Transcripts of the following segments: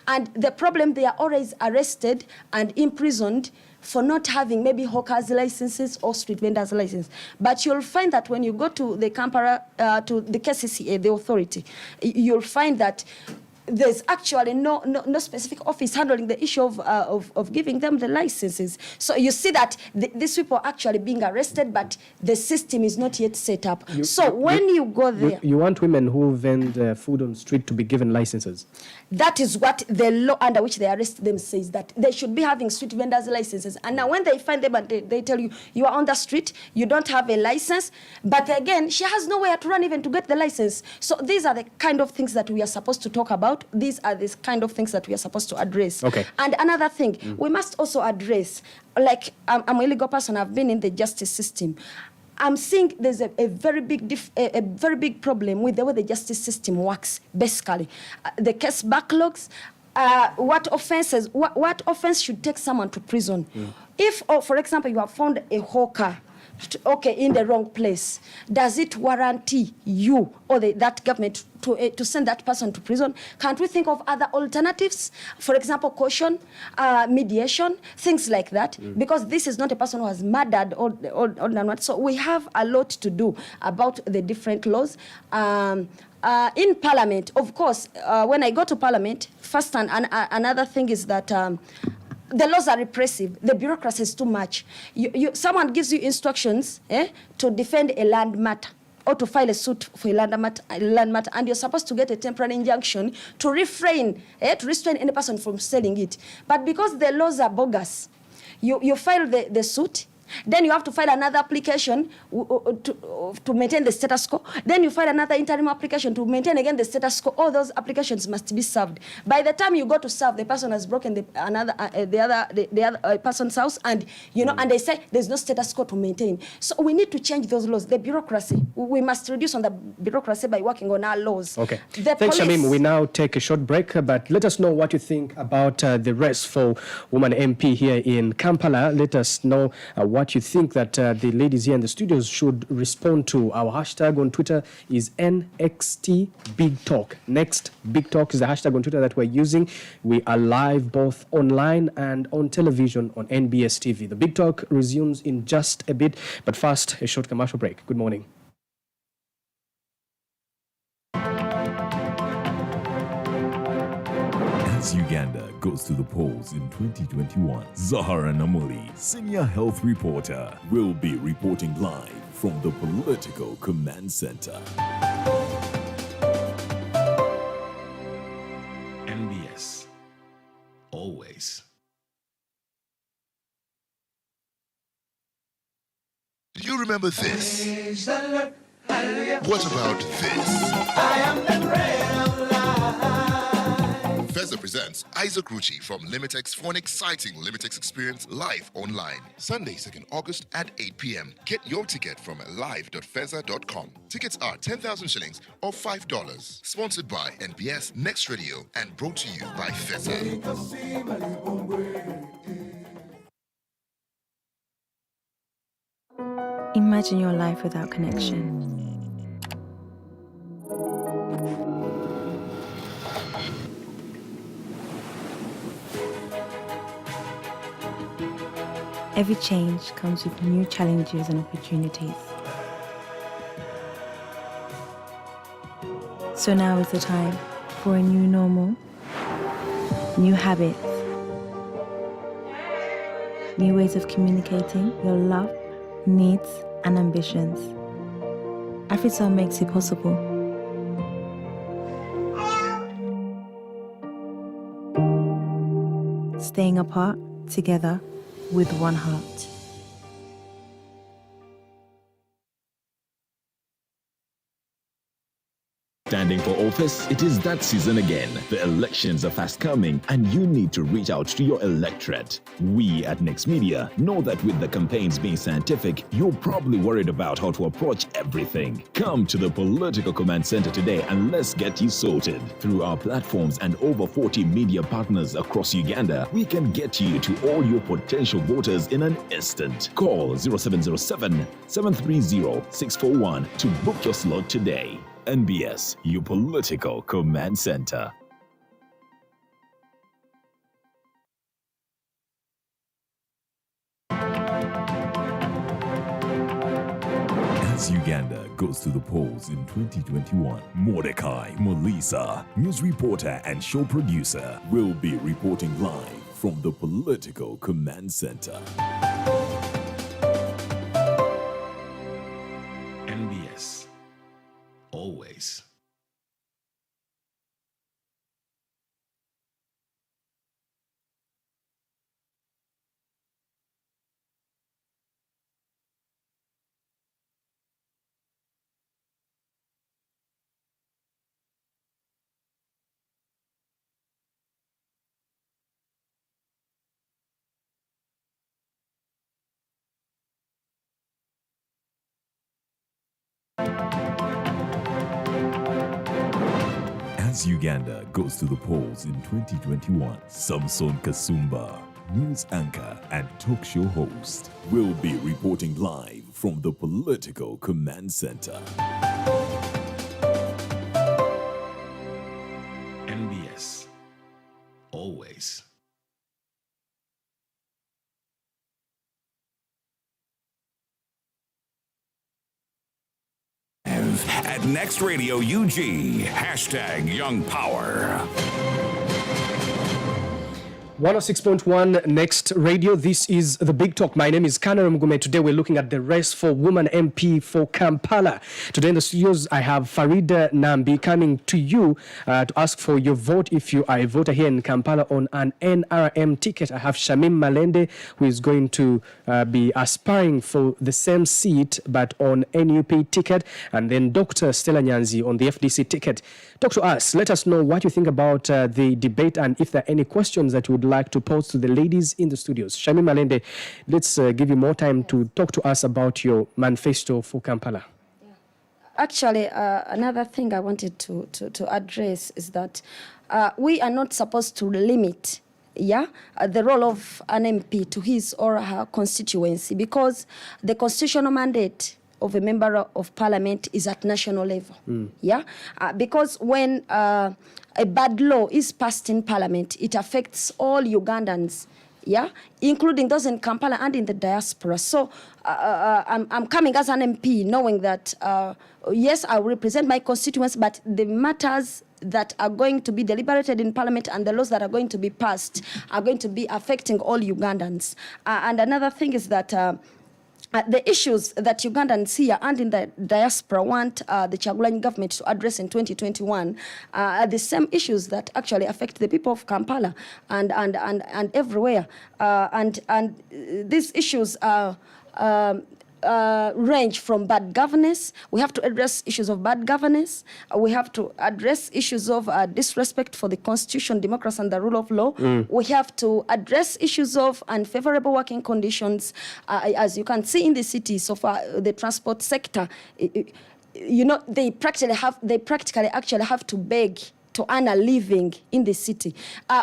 And the problem, they are always arrested and imprisoned for not having maybe hawkers licenses or street vendors license. But you'll find that when you go to the Kampala, to the KCCA, the authority, you'll find that there's actually no specific office handling the issue of giving them the licenses. So you see that these people are actually being arrested, but the system is not yet set up. When you go there... You want women who vend food on the street to be given licenses? That is what the law under which they arrest them says, that they should be having street vendors licenses. And now when they find them and they tell you, you are on the street, you don't have a license, but again, she has nowhere to run even to get the license. So these are the kind of things that we are supposed to talk about. These are the kind of things that we are supposed to address. Okay. And another thing, we must also address, like I'm a legal person, I've been in the justice system. I'm seeing there's a very big problem with the way the justice system works, basically. The case backlogs, what offense should take someone to prison? If, for example, you have found a hawker, in the wrong place, does it warrant you or that government to send that person to prison? Can't we think of other alternatives? For example, caution, mediation, things like that, because this is not a person who has murdered or done what. So we have a lot to do about the different laws. In Parliament, of course, when I go to Parliament, first and another thing is that the laws are repressive. The bureaucracy is too much. Someone gives you instructions to defend a land matter or to file a suit for a land matter, and you're supposed to get a temporary injunction to restrain any person from selling it. But because the laws are bogus, you file the suit, then you have to file another application to maintain the status quo. Then you file another interim application to maintain again the status quo. All those applications must be served. By the time you go to serve, the person has broken the other person's house, and and they say there's no status quo to maintain. So we need to change those laws. The bureaucracy, we must reduce on the bureaucracy by working on our laws. Okay. Thanks, Shamim. We now take a short break, but let us know what you think about the race for Woman MP here in Kampala. Let us know what you think that the ladies here in the studios should respond to. Our hashtag on Twitter is NXTBigTalk. Next Big Talk is the hashtag on Twitter that we're using. We are live both online and on television on NBS TV. The Big Talk resumes in just a bit, but first, a short commercial break. Good morning. As Uganda goes to the polls in 2021, Zahara Namuli, senior health reporter, will be reporting live from the Political Command Center. NBS. Always. Do you remember this? What about this? I am the bread of life. Feza presents Isaac Ruchi from Limitex for an exciting Limitex experience live online. Sunday, 2nd August at 8 p.m. Get your ticket from live.feza.com. Tickets are 10,000 shillings or $5. Sponsored by NBS Next Radio and brought to you by Feza. Imagine your life without connection. Every change comes with new challenges and opportunities. So now is the time for a new normal, new habits, new ways of communicating your love, needs, and ambitions. AfriCell makes it possible. Staying apart, together, with one heart. Standing for office, it is that season again. The elections are fast coming and you need to reach out to your electorate. We at Next Media know that with the campaigns being scientific, you're probably worried about how to approach everything. Come to the Political Command Center today and let's get you sorted. Through our platforms and over 40 media partners across Uganda, we can get you to all your potential voters in an instant. Call 0707 730 641 to book your slot today. NBS, your Political Command Center. As Uganda goes to the polls in 2021, Mordecai Molisa, news reporter and show producer, will be reporting live from the Political Command Center. NBS. Always. As Uganda goes to the polls in 2021, Samson Kasumba, news anchor and talk show host, will be reporting live from the Political Command Center. NBS. Always. At Next Radio UG, #YoungPower. 106.1 Next Radio. This is The Big Talk. My name is Kanara Mugume. Today we're looking at the race for Woman MP for Kampala. Today in the studios, I have Farida Nambi coming to you to ask for your vote if you are a voter here in Kampala on an NRM ticket. I have Shamim Malende, who is going to be aspiring for the same seat but on NUP ticket, and then Dr. Stella Nyazi on the FDC ticket. Talk to us. Let us know what you think about the debate and if there are any questions that you would like to pose to the ladies in the studios. Shamim Malende, let's give you more time to talk to us about your manifesto for Kampala. Actually, another thing I wanted to address is that we are not supposed to limit the role of an MP to his or her constituency, because the constitutional mandate of a member of parliament is at national level. Because when a bad law is passed in parliament, it affects all Ugandans, including those in Kampala and in the diaspora. So I'm coming as an MP knowing that, yes, I will represent my constituents, but the matters that are going to be deliberated in parliament and the laws that are going to be passed are going to be affecting all Ugandans. And another thing is that the issues that Ugandans here and in the diaspora want the Kyagulanyi government to address in 2021 are the same issues that actually affect the people of Kampala and everywhere. And these issues are range from bad governance. We have to address issues of bad governance. We have to address issues of disrespect for the constitution, democracy, and the rule of law. We have to address issues of unfavorable working conditions. As you can see in the city so far, the transport sector, they practically actually have to beg to earn a living in the city.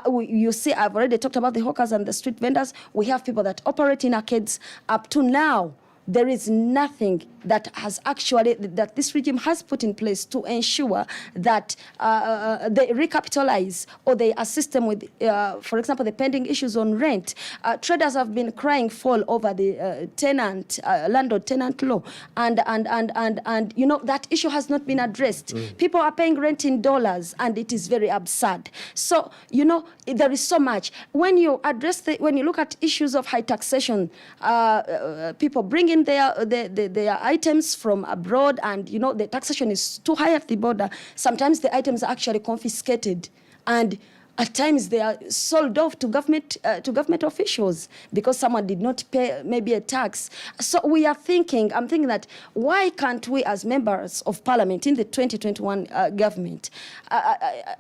You see, I've already talked about the hawkers and the street vendors. We have people that operate in arcades. Up to now, there is nothing that this regime has put in place to ensure that they recapitalize or they assist them with, for example, the pending issues on rent. Traders have been crying foul over the landlord-tenant law, and that issue has not been addressed. People are paying rent in dollars, and it is very absurd. So there is so much. When you look at issues of high taxation, people bring in their items from abroad, and the taxation is too high at the border. Sometimes the items are actually confiscated, and at times they are sold off to government officials because someone did not pay maybe a tax. So I'm thinking that why can't we, as members of parliament in the 2021 government,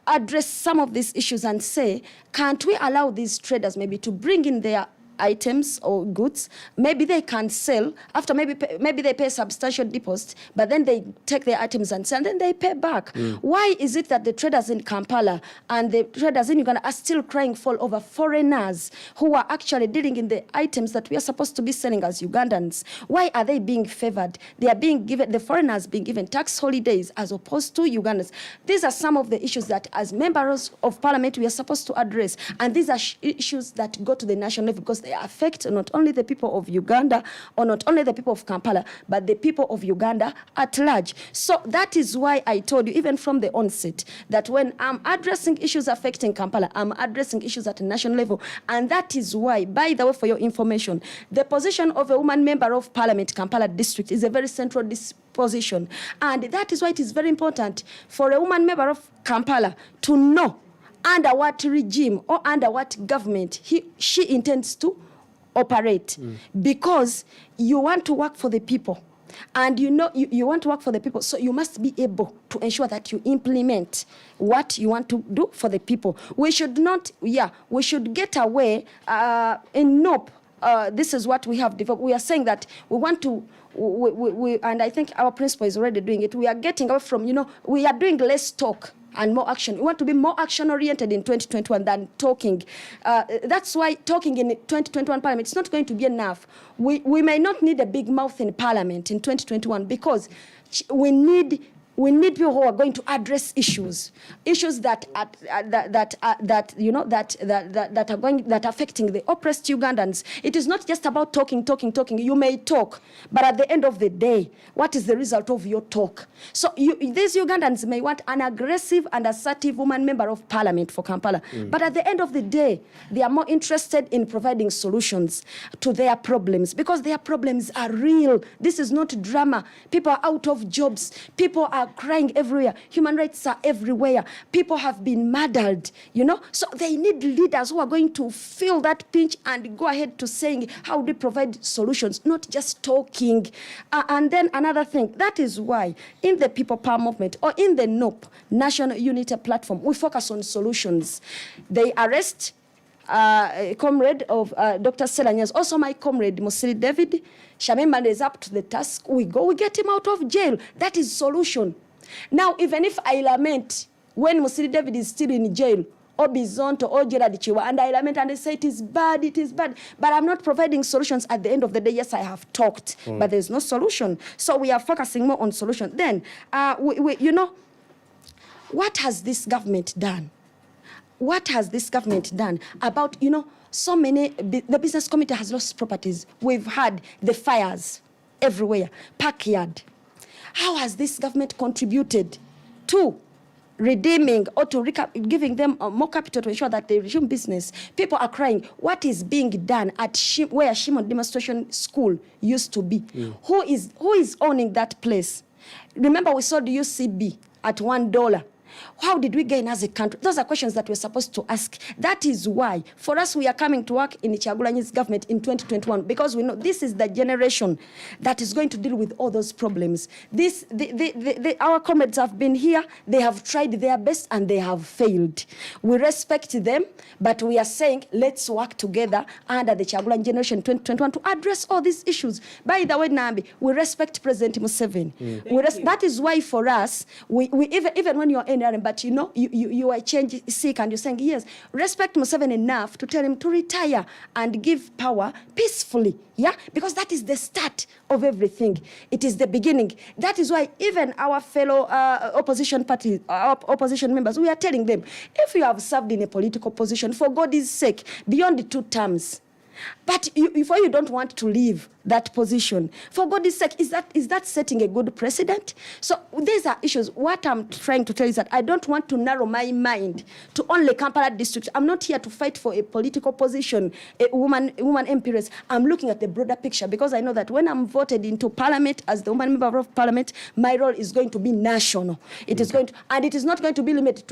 address some of these issues and say, can't we allow these traders maybe to bring in their items or goods? Maybe they can sell after maybe they pay a substantial deposit, but then they take their items and sell, and then they pay back. Why is it that the traders in Kampala and the traders in Uganda are still crying foul over foreigners who are actually dealing in the items that we are supposed to be selling as Ugandans? Why are they being favored? The foreigners being given tax holidays as opposed to Ugandans. These are some of the issues that as members of parliament we are supposed to address, and these are issues that go to the national level, because affect not only the people of Uganda or not only the people of Kampala, but the people of Uganda at large. So that is why I told you, even from the onset, that when I'm addressing issues affecting Kampala, I'm addressing issues at a national level. And that is why, by the way, for your information, the position of a woman member of parliament, Kampala district, is a very central position. And that is why it is very important for a woman member of Kampala to know under what regime or under what government she intends to operate. Because you want to work for the people. And you know you want to work for the people, so you must be able to ensure that you implement what you want to do for the people. We should not, we should get away in nope. This is what we have developed. We are saying that we want to, and I think our principal is already doing it. We are getting away from, we are doing less talk and more action. We want to be more action-oriented in 2021 than talking. That's why talking in 2021 Parliament is not going to be enough. We may not need a big mouth in Parliament in 2021 because we need people who are going to address issues that are affecting the oppressed Ugandans. It is not just about talking. You may talk, but at the end of the day, what is the result of your talk? So these Ugandans may want an aggressive and assertive woman member of parliament for Kampala, but at the end of the day, they are more interested in providing solutions to their problems because their problems are real. This is not drama. People are out of jobs. People are crying everywhere. Human rights are everywhere. People have been murdered, So they need leaders who are going to feel that pinch and go ahead to saying how they provide solutions, not just talking. And then another thing, that is why in the People Power Movement or in the NOP, National Unity Platform, we focus on solutions. They arrest a comrade of Dr. Stella Nyazi, also my comrade, Musili David. Shamim Malende is up to the task. We get him out of jail. That is solution. Now, even if I lament when Musili David is still in jail, or Bizonto, or Gerard Chiwa, and I lament and I say it is bad, but I'm not providing solutions at the end of the day. Yes, I have talked, but there's no solution. So we are focusing more on solution. Then, what has this government done? What has this government done about, so many, the business community has lost properties. We've had the fires everywhere, Parkyard. How has this government contributed to redeeming or to giving them more capital to ensure that they resume business? People are crying. What is being done at where Shimon Demonstration School used to be? Who is owning that place? Remember, we saw the UCB at $1. How did we gain as a country? Those are questions that we're supposed to ask. That is why, for us, we are coming to work in Kyagulanyi's government in 2021 because we know this is the generation that is going to deal with all those problems. Our comrades have been here. They have tried their best and they have failed. We respect them, but we are saying let's work together under the Kyagulanyi generation 2021 to address all these issues. By the way, Nambi, we respect President Museveni. That is why for us, we even when you're in but you are change sick and you're saying, yes, respect Museveni enough to tell him to retire and give power peacefully. Yeah, because that is the start of everything. It is the beginning. That is why even our fellow opposition parties, opposition members, we are telling them, if you have served in a political position, for God's sake, beyond the 2 terms, but if you don't want to leave that position, for God's sake, is that setting a good precedent? So these are issues. What I'm trying to tell you is that I don't want to narrow my mind to only Kampala district. I'm not here to fight for a political position, a woman MP race. I'm looking at the broader picture because I know that when I'm voted into parliament as the woman member of parliament, my role is going to be national. It is going to, and it is not going to be limited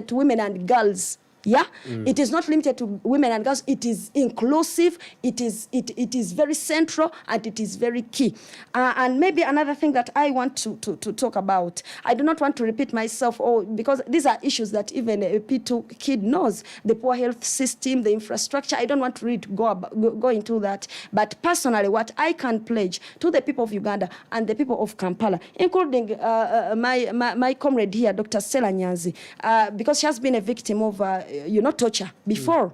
to women and girls. Yeah, it is not limited to women and girls. It is inclusive. It is very central and it is very key. And maybe another thing that I want to talk about. I do not want to repeat myself, because these are issues that even a P2 kid knows. The poor health system, the infrastructure. I don't want to really go into that. But personally, what I can pledge to the people of Uganda and the people of Kampala, including my comrade here, Dr. Stella Nyazi, because she has been a victim of torture before.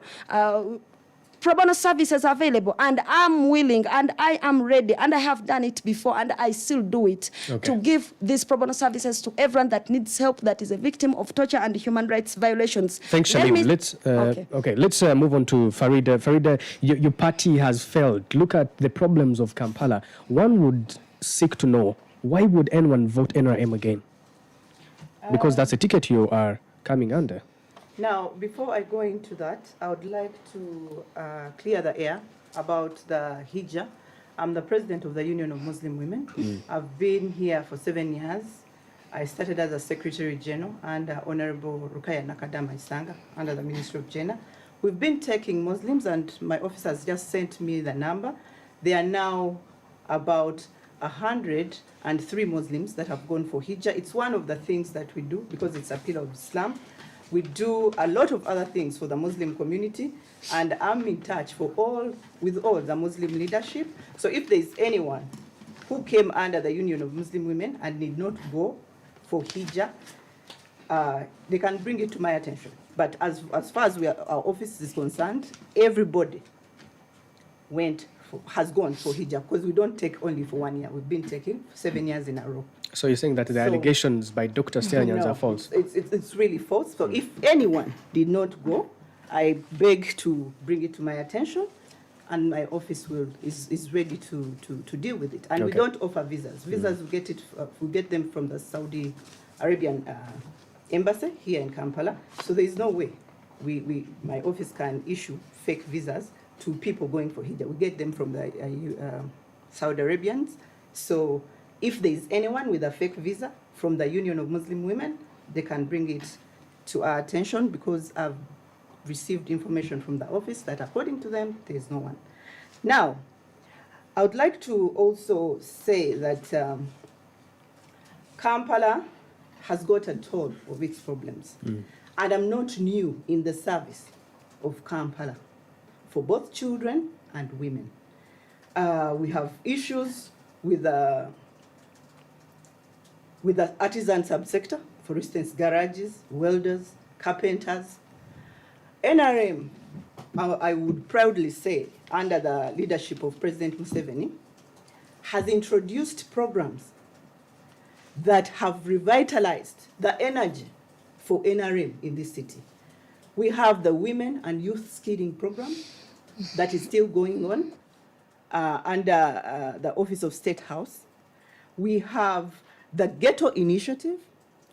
pro bono services available, and I'm willing and I am ready, and I have done it before and I still do it, to give these pro bono services to everyone that needs help, that is a victim of torture and human rights violations. Thanks, Shamim. Let's move on to Farida. Farida, your party has failed. Look at the problems of Kampala. One would seek to know, why would anyone vote NRM again? Because that's a ticket you are coming under. Now, before I go into that, I would like to clear the air about the hijab. I'm the president of the Union of Muslim Women. I've been here for 7 years. I started as a Secretary General under Honorable Rukaya Nakadama Isanga under the Ministry of Gender. We've been taking Muslims, and my office has just sent me the number. There are now about 103 Muslims that have gone for hijab. It's one of the things that we do because it's a pillar of Islam. We do a lot of other things for the Muslim community, and I'm in touch with all the Muslim leadership. So if there is anyone who came under the Union of Muslim Women and did not go for hijab, they can bring it to my attention. But as far as our office is concerned, everybody has gone for hijab, because we don't take only for 1 year. We've been taking 7 years in a row. So you're saying that the allegations by Dr. Stella Nyazi are false? It's really false. So if anyone did not go, I beg to bring it to my attention, and my office is ready to deal with it. And we don't offer visas. Visas, we get them from the Saudi Arabian embassy here in Kampala. So there is no way my office can issue fake visas to people going for hijab. We get them from the Saudi Arabians. So if there is anyone with a fake visa from the Union of Muslim Women, they can bring it to our attention, because I've received information from the office that according to them, there is no one. Now, I would like to also say that Kampala has got a toll of its problems. And I'm not new in the service of Kampala for both children and women. We have issues with the artisan subsector, for instance, garages, welders, carpenters. NRM, I would proudly say, under the leadership of President Museveni, has introduced programs that have revitalized the energy for NRM in this city. We have the Women and Youth Skilling Program that is still going on under the Office of State House. We have the Ghetto Initiative.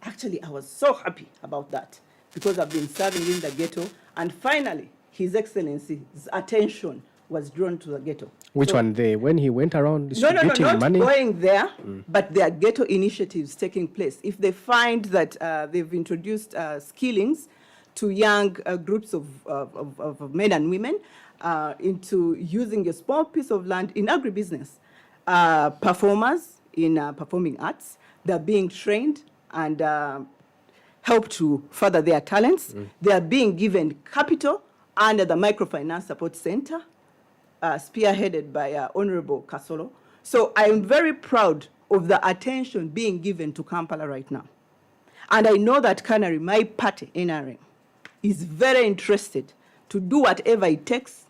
Actually, I was so happy about that, because I've been serving in the ghetto, and finally, His Excellency's attention was drawn to the ghetto. Which one? When he went around distributing not money? going there, but there are ghetto initiatives taking place. If they find that they've introduced skillings to young groups of men and women into using a small piece of land in agribusiness, performers in performing arts, they're being trained and help to further their talents. They are being given capital under the Microfinance Support Center, spearheaded by Honorable Kasolo. So I am very proud of the attention being given to Kampala right now. And I know that Canary, my party, NRM, is very interested to do whatever it takes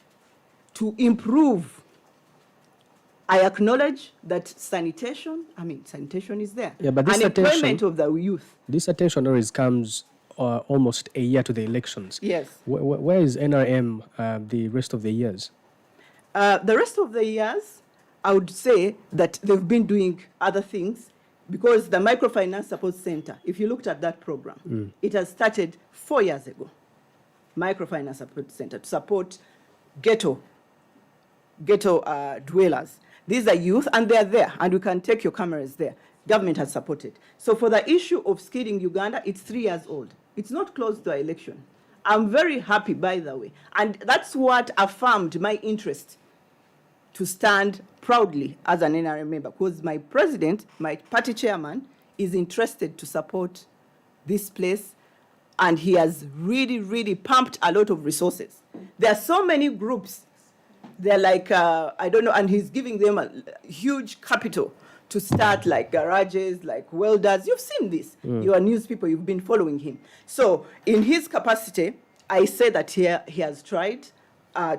to improve. I acknowledge that sanitation is there. Yeah, but this and attention, employment of the youth. This attention always comes almost a year to the elections. Yes. Where is NRM the rest of the years? The rest of the years, I would say that they've been doing other things, because the Microfinance Support Center, if you looked at that program, it has started 4 years ago. Microfinance Support Center to support ghetto dwellers. These are youth, and they're there, and you can take your cameras there. Government has supported. So for the issue of skilling Uganda, it's 3 years old. It's not close to our election. I'm very happy, by the way. And that's what affirmed my interest to stand proudly as an NRM member, because my president, my party chairman, is interested to support this place, and he has really, really pumped a lot of resources. There are so many groups. They're like, I don't know, and he's giving them a huge capital to start, like garages, like welders. You've seen this. You are news people, you've been following him. So in his capacity, I say that he has tried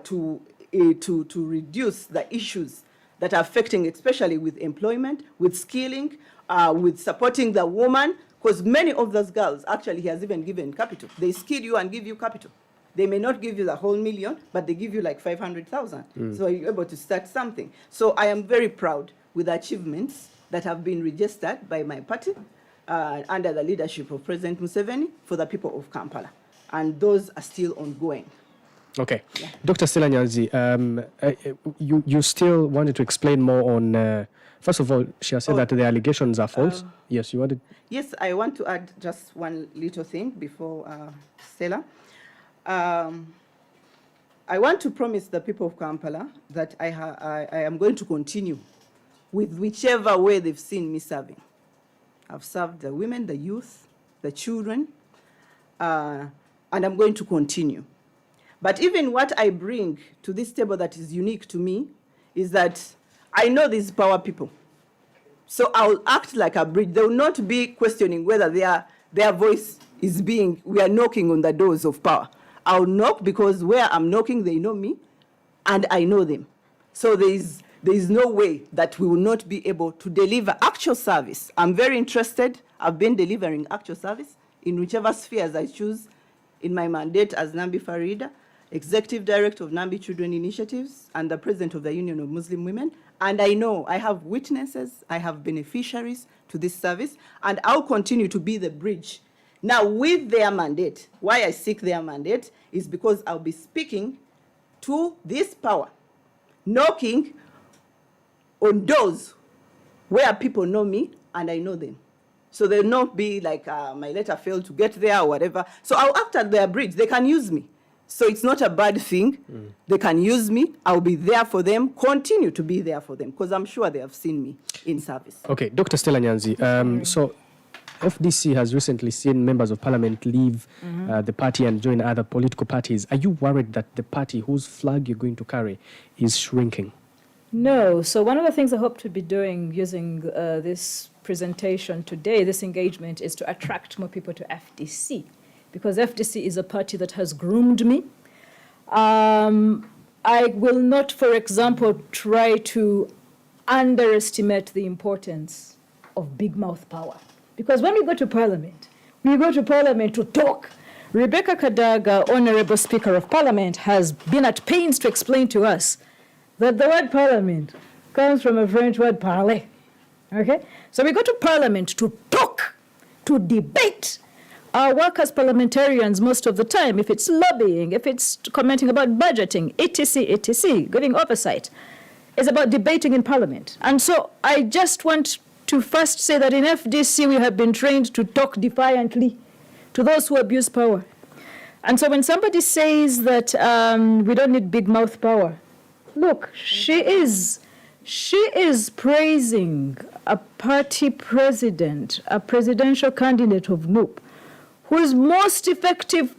to to reduce the issues that are affecting, especially with employment, with skilling, with supporting the woman, because many of those girls, actually, he has even given capital. They skill you and give you capital. They may not give you the whole million, but they give you like 500,000. So you're able to start something. So I am very proud with the achievements that have been registered by my party under the leadership of President Museveni for the people of Kampala. And those are still ongoing. Okay. Yeah. Dr. Stella Nyazi, you still wanted to explain more on, first of all, she has said that the allegations are false. Yes, you wanted? Yes, I want to add just one little thing before Stella. I want to promise the people of Kampala that I am going to continue with whichever way they've seen me serving. I've served the women, the youth, the children, and I'm going to continue. But even what I bring to this table that is unique to me is that I know these power people. So I'll act like a bridge. They will not be questioning whether their voice is we are knocking on the doors of power. I'll knock because where I'm knocking, they know me, and I know them. So there is no way that we will not be able to deliver actual service. I'm very interested. I've been delivering actual service in whichever spheres I choose in my mandate as Nambi Farida, Executive Director of Nambi Children Initiatives, and the President of the Union of Muslim Women. And I know I have witnesses, I have beneficiaries to this service, and I'll continue to be the bridge. Now, with their mandate, why I seek their mandate is because I'll be speaking to this power, knocking on doors where people know me and I know them. So they'll not be like, my letter failed to get there or whatever. So I'll act at their bridge. They can use me. So it's not a bad thing. They can use me. I'll be there for them, continue to be there for them, because I'm sure they have seen me in service. Okay, Dr. Stella Nyazi, so FDC has recently seen members of parliament leave the party and join other political parties. Are you worried that the party whose flag you're going to carry is shrinking? No. So one of the things I hope to be doing using this presentation today, this engagement, is to attract more people to FDC, because FDC is a party that has groomed me. I will not, for example, try to underestimate the importance of big mouth power. Because when we go to Parliament to talk. Rebecca Kadaga, Honorable Speaker of Parliament, has been at pains to explain to us that the word Parliament comes from a French word parler. Okay? So we go to Parliament to talk, to debate. Our work as parliamentarians most of the time, if it's lobbying, if it's commenting about budgeting, etc., giving oversight, is about debating in Parliament. And so I just want to first say that in FDC we have been trained to talk defiantly to those who abuse power. And so when somebody says that we don't need big mouth power, look, she is praising a party president, a presidential candidate of NUP, whose most effective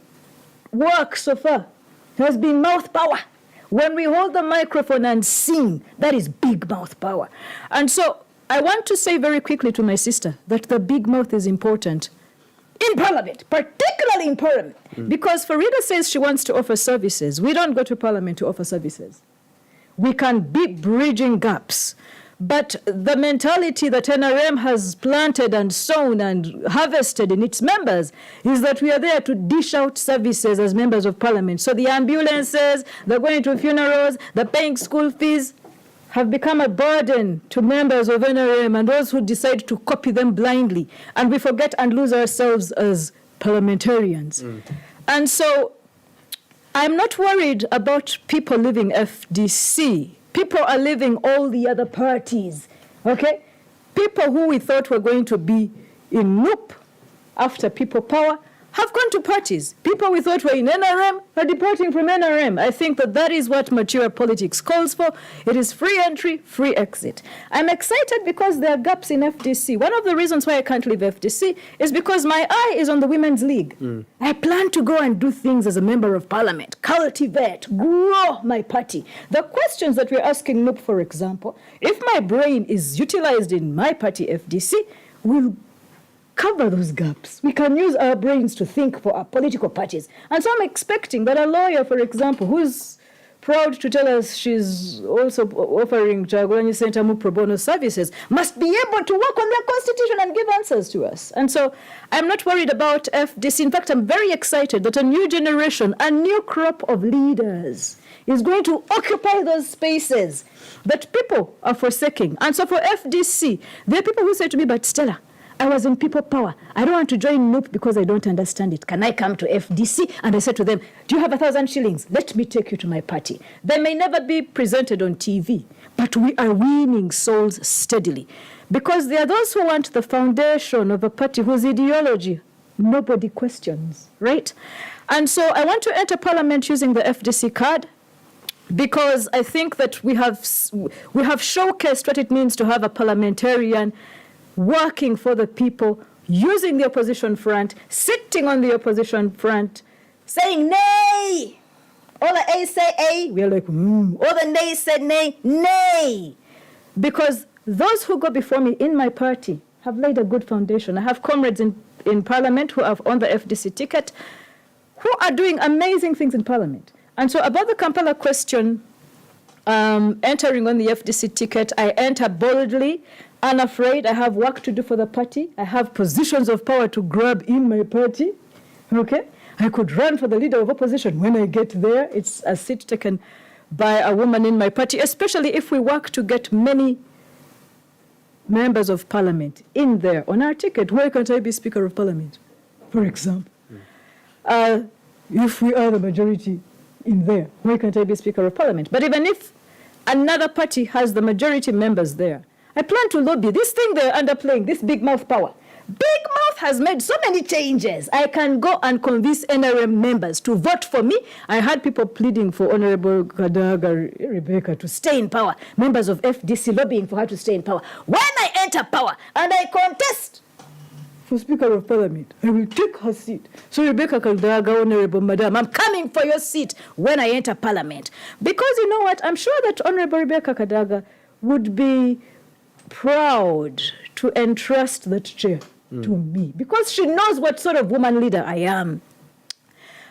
work so far has been mouth power. When we hold the microphone and sing, that is big mouth power. And so I want to say very quickly to my sister that the big mouth is important in Parliament, particularly in Parliament, because Farida says she wants to offer services. We don't go to Parliament to offer services. We can be bridging gaps. But the mentality that NRM has planted and sown and harvested in its members is that we are there to dish out services as members of Parliament. So the ambulances, the going to funerals, the paying school fees have become a burden to members of NRM and those who decide to copy them blindly. And we forget and lose ourselves as parliamentarians. And so I'm not worried about people leaving FDC. People are leaving all the other parties, okay? People who we thought were going to be in NUP after People Power have gone to parties. People we thought were in NRM are departing from NRM. I think that is what mature politics calls for. It is free entry, free exit. I'm excited because there are gaps in FDC. One of the reasons why I can't leave FDC is because my eye is on the Women's League. I plan to go and do things as a member of Parliament, cultivate, grow my party. The questions that we're asking NUP, for example, if my brain is utilized in my party, FDC, will cover those gaps. We can use our brains to think for our political parties. And so I'm expecting that a lawyer, for example, whose proud to tell us she's also offering Kyagulanyi Ssentamu pro bono services, must be able to work on their constitution and give answers to us. And so I'm not worried about FDC. In fact, I'm very excited that a new generation, a new crop of leaders is going to occupy those spaces that people are forsaking. And so for FDC, there are people who say to me, but Stella, I was in people power. I don't want to join NUP because I don't understand it. Can I come to FDC? And I said to them, do you have 1,000 shillings? Let me take you to my party. They may never be presented on TV, but we are winning souls steadily. Because there are those who want the foundation of a party whose ideology nobody questions, right? And so I want to enter parliament using the FDC card, because I think that we have showcased what it means to have a parliamentarian working for the people, using the opposition front, sitting on the opposition front, saying nay. All the A's say A, we are like, All the nays said nay, nay. Because those who go before me in my party have laid a good foundation. I have comrades in parliament who are on the FDC ticket, who are doing amazing things in parliament. And so about the Kampala question, entering on the FDC ticket, I enter boldly, unafraid. I have work to do for the party. I have positions of power to grab in my party. Okay? I could run for the leader of opposition when I get there. It's a seat taken by a woman in my party, especially if we work to get many members of parliament in there on our ticket. Why can't I be Speaker of Parliament, for example? If we are the majority in there, why can't I be Speaker of Parliament? But even if another party has the majority members there, I plan to lobby this thing they're underplaying, this big mouth power. Big mouth has made so many changes. I can go and convince NRM members to vote for me. I had people pleading for Honorable Kadaga Rebecca to stay in power. Members of FDC lobbying for her to stay in power. When I enter power and I contest for Speaker of Parliament, I will take her seat. So Rebecca Kadaga, Honorable Madam, I'm coming for your seat when I enter Parliament. Because you know what? I'm sure that Honorable Rebecca Kadaga would be proud to entrust that chair to me, because she knows what sort of woman leader I am.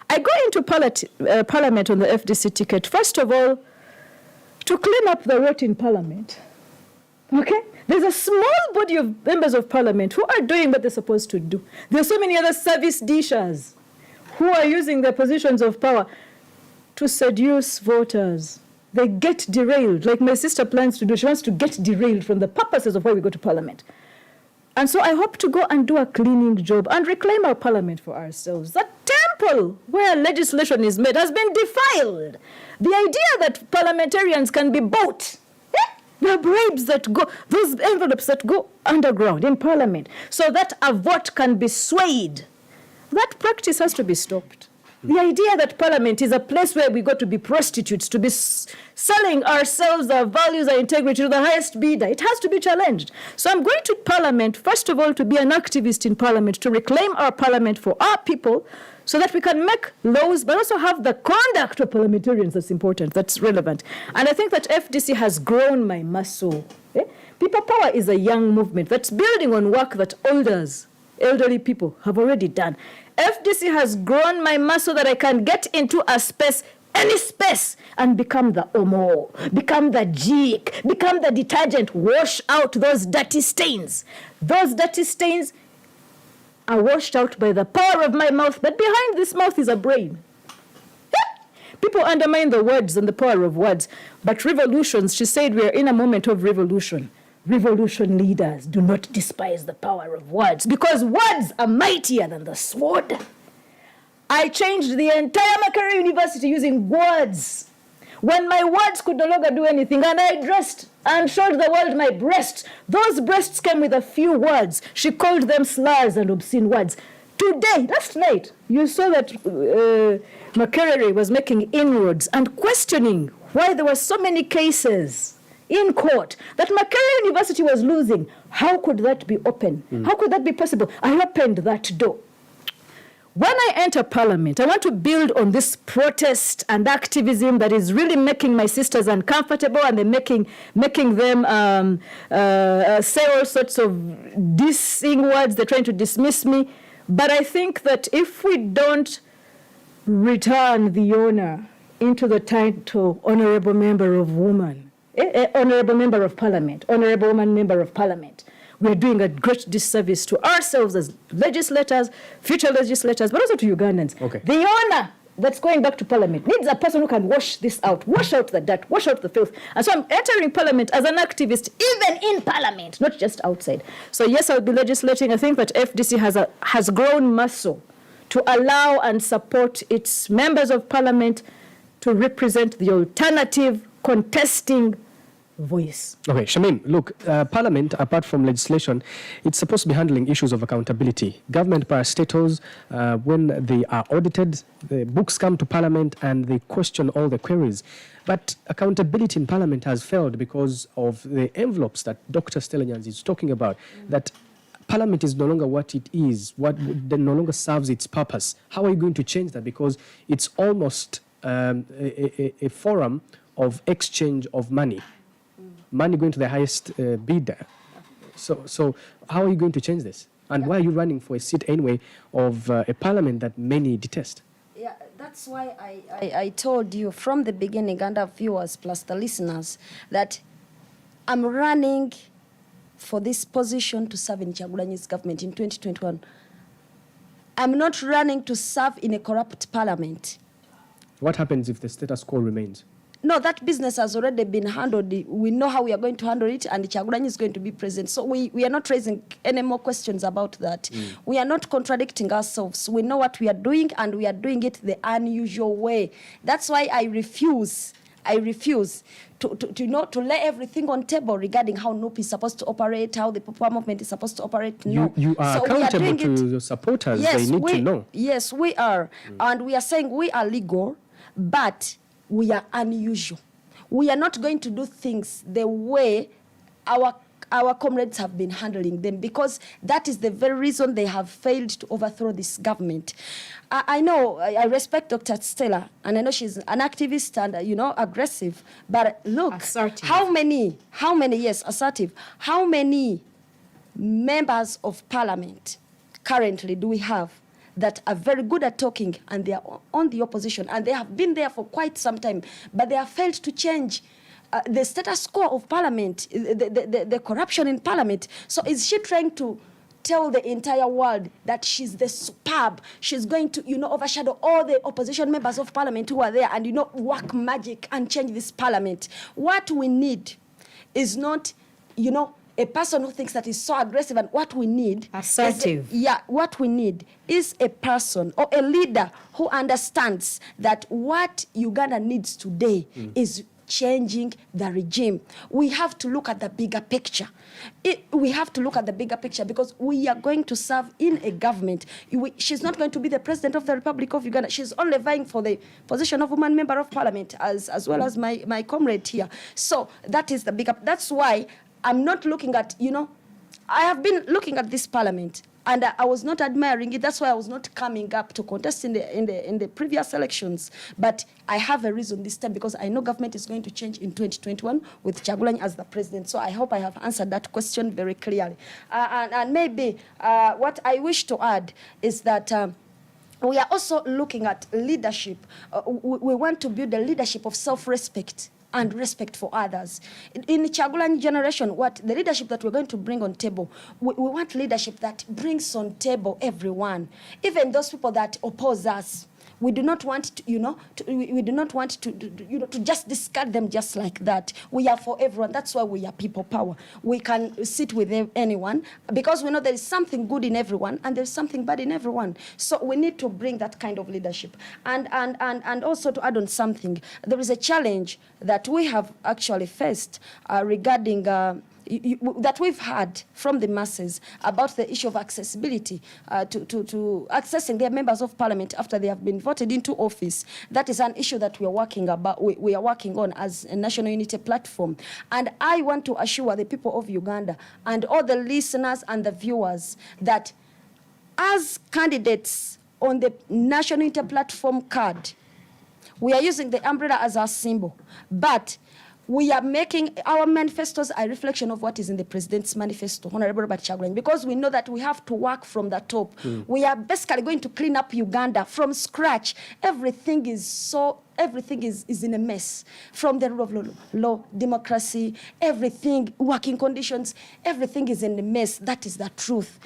I go into parliament on the FDC ticket, first of all, to clean up the rot in parliament. Okay? There's a small body of members of parliament who are doing what they're supposed to do. There are so many other service dishers who are using their positions of power to seduce voters. They get derailed, like my sister plans to do. She wants to get derailed from the purposes of why we go to parliament. And so I hope to go and do a cleaning job and reclaim our parliament for ourselves. The temple where legislation is made has been defiled. The idea that parliamentarians can be bought, the bribes that go, those envelopes that go underground in parliament, so that a vote can be swayed, that practice has to be stopped. The idea that parliament is a place where we go to be prostitutes, to be selling ourselves, our values, our integrity to the highest bidder, it has to be challenged. So I'm going to parliament, first of all, to be an activist in parliament, to reclaim our parliament for our people, so that we can make laws, but also have the conduct of parliamentarians that's important, that's relevant. And I think that FDC has grown my muscle. People power is a young movement that's building on work that elderly people have already done. FDC has grown my muscle that I can get into a space, any space, and become the Omo, become the Jik, become the detergent, wash out those dirty stains. Those dirty stains are washed out by the power of my mouth, but behind this mouth is a brain. People undermine the words and the power of words, but revolutions, she said, we are in a moment of revolution. Revolution leaders do not despise the power of words, because words are mightier than the sword. I changed the entire Makerere University using words. When my words could no longer do anything, and I dressed and showed the world my breasts, those breasts came with a few words. She called them slurs and obscene words. Today, last night, you saw that Makerere was making inroads and questioning why there were so many cases in court that Makerere University was losing. How could that be open? How could that be possible? I opened that door. When I enter parliament, I want to build on this protest and activism that is really making my sisters uncomfortable, and they're making them say all sorts of dissing words. They're trying to dismiss me. But I think that if we don't return the honor into the title Honorable Member of Woman, Honorable Member of Parliament, Honorable Woman Member of Parliament, we're doing a great disservice to ourselves as legislators, future legislators, but also to Ugandans. Okay. The honor that's going back to Parliament needs a person who can wash this out, wash out the dirt, wash out the filth. And so I'm entering Parliament as an activist, even in Parliament, not just outside. So yes, I'll be legislating. I think that FDC has grown muscle to allow and support its members of Parliament to represent the alternative contesting voice. Okay, Shamim, look, Parliament, apart from legislation, it's supposed to be handling issues of accountability. Government parastatals, when they are audited, the books come to Parliament and they question all the queries. But accountability in Parliament has failed because of the envelopes that Dr. Stella Nyazi is talking about, that Parliament is no longer what it is, that no longer serves its purpose. How are you going to change that? Because it's almost a forum of exchange of money. Money going to the highest bidder. So how are you going to change this? And why are you running for a seat anyway of a parliament that many detest? Yeah, that's why I told you from the beginning, and our viewers plus the listeners, that I'm running for this position to serve in Kyagulanyi's government in 2021. I'm not running to serve in a corrupt parliament. What happens if the status quo remains? No, that business has already been handled. We know how we are going to handle it, and Kyagulanyi is going to be president. So we are not raising any more questions about that. We are not contradicting ourselves. We know what we are doing, and we are doing it the unusual way. That's why I refuse to lay everything on table regarding how NUP is supposed to operate, how the Popular Movement is supposed to operate. No. You are so accountable to your supporters. Yes, they need to know. Yes, we are. And we are saying we are legal, but we are unusual. We are not going to do things the way our comrades have been handling them, because that is the very reason they have failed to overthrow this government. I know, I respect Dr. Stella, and I know she's an activist and, aggressive, but look, assertive. how many, yes, assertive, how many members of parliament currently do we have that are very good at talking, and they are on the opposition, and they have been there for quite some time, but they have failed to change the status quo of parliament, the corruption in parliament. So is she trying to tell the entire world that she's the superb, she's going to, overshadow all the opposition members of parliament who are there and, work magic and change this parliament? What we need is not, a person who thinks that is so aggressive, and what we need assertive. What we need is a person or a leader who understands that what Uganda needs today is changing the regime. We have to look at the bigger picture. We have to look at the bigger picture, because we are going to serve in a government. She's not going to be the president of the Republic of Uganda. She's only vying for the position of woman member of parliament, as well as my comrade here. So that is the bigger. That's why I'm not looking at, I have been looking at this parliament, and I was not admiring it. That's why I was not coming up to contest in the previous elections. But I have a reason this time, because I know government is going to change in 2021 with Kyagulanyi as the president. So I hope I have answered that question very clearly. And maybe what I wish to add is that we are also looking at leadership. We want to build a leadership of self-respect and respect for others. In the Kyagulanyi generation, what the leadership that we're going to bring on table, we want leadership that brings on table everyone, even those people that oppose us. We do not want to, we do not want to just discard them just like that. We are for everyone. That's why we are people power. We can sit with anyone, because we know there is something good in everyone and there's something bad in everyone. So we need to bring that kind of leadership. And also to add on something, there is a challenge that we have actually faced regarding that we've had from the masses about the issue of accessibility to accessing their members of parliament after they have been voted into office. That is an issue that we are working about. We are working on as a national unity platform. And I want to assure the people of Uganda and all the listeners and the viewers that as candidates on the national unity platform card, we are using the umbrella as our symbol, but we are making our manifestos a reflection of what is in the president's manifesto, Honorable Robert Chagulanyi, because we know that we have to work from the top. We are basically going to clean up Uganda from scratch. Everything is in a mess. From the rule of law, democracy, everything, working conditions, everything is in a mess. That is the truth.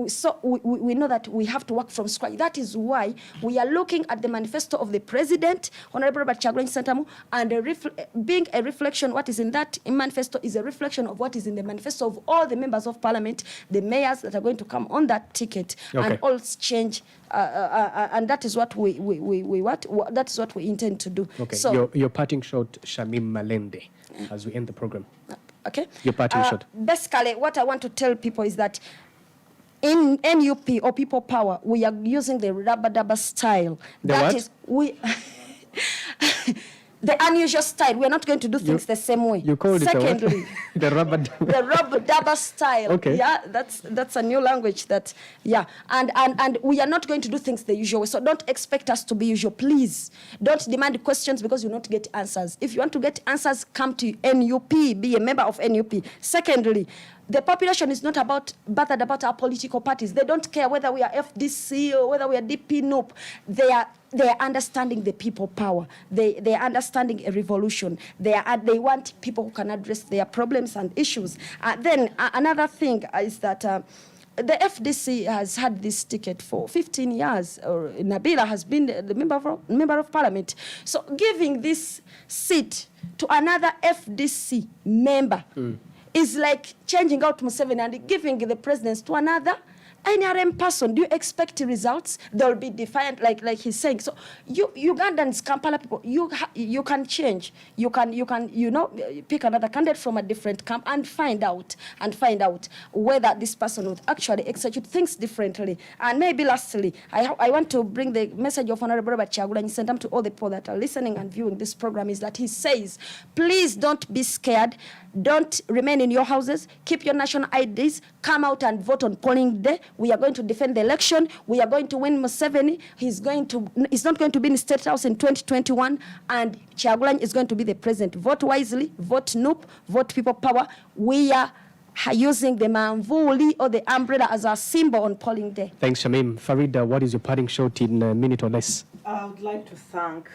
So we know that we have to work from scratch. That is why we are looking at the manifesto of the president, Honorable Robert Chagulanyi Sentamu, and being a reflection, what is in that manifesto is a reflection of what is in the manifesto of all the members of parliament, the mayors that are going to come on that ticket, and all change. And that is what that is what we intend to do. Okay. So your parting shot, Shamim Malende, as we end the program. Okay. Your parting shot. Basically, what I want to tell people is that in NUP or People Power, we are using the rubber-dubber style. The unusual style. We are not going to do things the same way. You called Secondly, it the rubber-dubber style. Okay. Yeah, that's a new language. And we are not going to do things the usual way. So don't expect us to be usual. Please don't demand questions because you will not get answers. If you want to get answers, come to NUP. Be a member of NUP. Secondly, the population is not bothered about our political parties. They don't care whether we are FDC or whether we are DP, nope. They are understanding the people power. They are understanding a revolution. They want people who can address their problems and issues. Then another thing is that the FDC has had this ticket for 15 years. Or Nabila has been the member of parliament. So giving this seat to another FDC member is like changing out Museveni and giving the presidency to another NRM person. Do you expect results? They'll be defiant, like he's saying. So Ugandans, Kampala people, you can change. You can pick another candidate from a different camp and find out whether this person would actually execute things differently. And maybe lastly, I want to bring the message of Honorable Robert Chagulanyi Sentamu to all the people that are listening and viewing this program, is that he says, please don't be scared. Don't remain in your houses. Keep your national IDs. Come out and vote on polling day. We are going to defend the election. We are going to win Museveni. He's not going to be in the State House in 2021. And Chagulanyi is going to be the president. Vote wisely. Vote NUP. Vote People Power. We are using the manvuli or the umbrella as our symbol on polling day. Thanks, Shamim. Farida, what is your parting shot in a minute or less? I would like to thank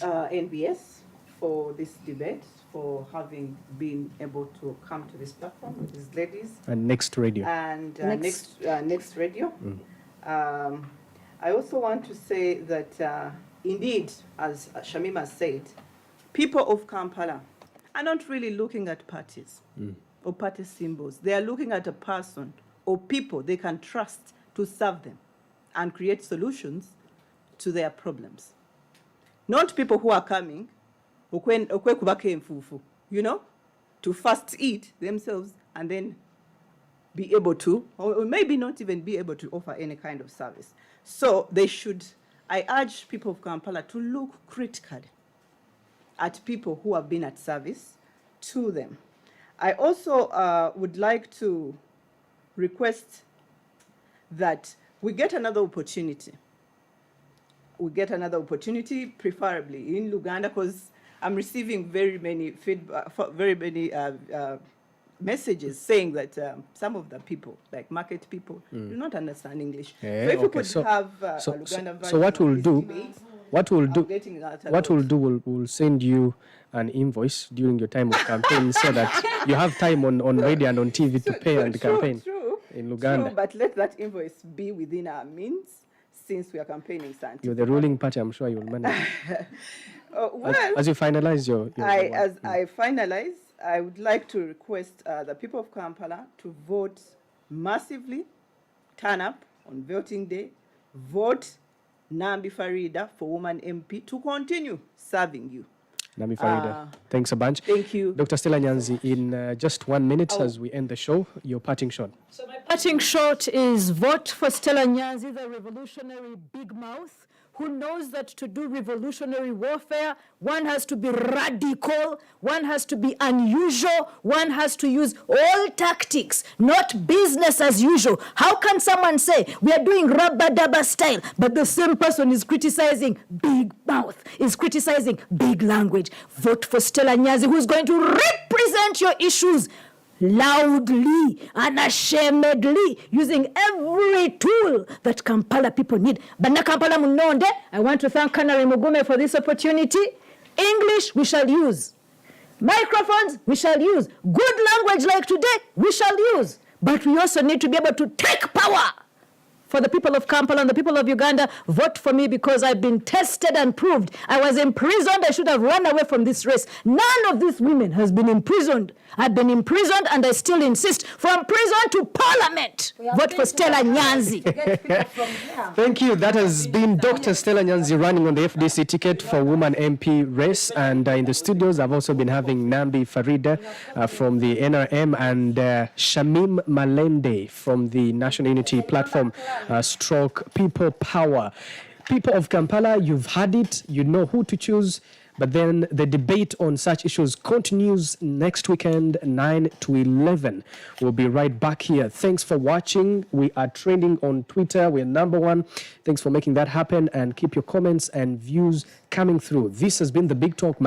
NBS for this debate, for having been able to come to this platform with these ladies. And Next Radio. And Next Radio. I also want to say that indeed, as Shamim has said, people of Kampala are not really looking at parties or party symbols. They are looking at a person or people they can trust to serve them and create solutions to their problems. Not people who are coming, to first eat themselves and then be able to, or maybe not even be able to offer any kind of service. So I urge people of Kampala to look critically at people who have been at service to them. I also would like to request that we get another opportunity. We get another opportunity, preferably in Uganda, because I'm receiving very many feedback, very many messages saying that some of the people, like market people, do not understand English. So if we could have a Ugandan version. So what we'll do, we'll send you an invoice during your time of campaign so that you have time on radio and on TV to pay on the campaign in Uganda. True, but let that invoice be within our means, since we are campaigning scientifically. You're the ruling party, I'm sure you'll manage. As you finalize I finalize, I would like to request the people of Kampala to vote massively, turn up on voting day, vote Nambi Farida for Woman MP to continue serving you. Nambi Farida, thanks a bunch. Thank you. Dr. Stella Nyazi, in just 1 minute as we end the show, your parting shot. So my parting shot is vote for Stella Nyazi, the revolutionary big mouth, who knows that to do revolutionary warfare, one has to be radical, one has to be unusual, one has to use all tactics, not business as usual. How can someone say we are doing rabba-dabba style, but the same person is criticizing big mouth, is criticizing big language? Vote for Stella Nyazi, who's going to represent your issues loudly, unashamedly, using every tool that Kampala people need. Bana Kampala munonde, I want to thank Kanari Mugume for this opportunity. English, we shall use. Microphones, we shall use. Good language like today, we shall use. But we also need to be able to take power. For the people of Kampala and the people of Uganda, vote for me because I've been tested and proved. I was imprisoned. I should have run away from this race. None of these women has been imprisoned. I've been imprisoned and I still insist. From prison to parliament. Vote for Stella Nyazi. Thank you. That has been Dr. Stella Nyazi running on the FDC ticket for Woman MP race. And in the studios, I've also been having Nambi Farida from the NRM and Shamim Malende from the National Unity Platform. Stroke People Power. People of Kampala, you've had it. You know who to choose. But then the debate on such issues continues next weekend, 9 to 11. We'll be right back here. Thanks for watching. We are trending on Twitter. We're #1. Thanks for making that happen. And keep your comments and views coming through. This has been The Big Talk.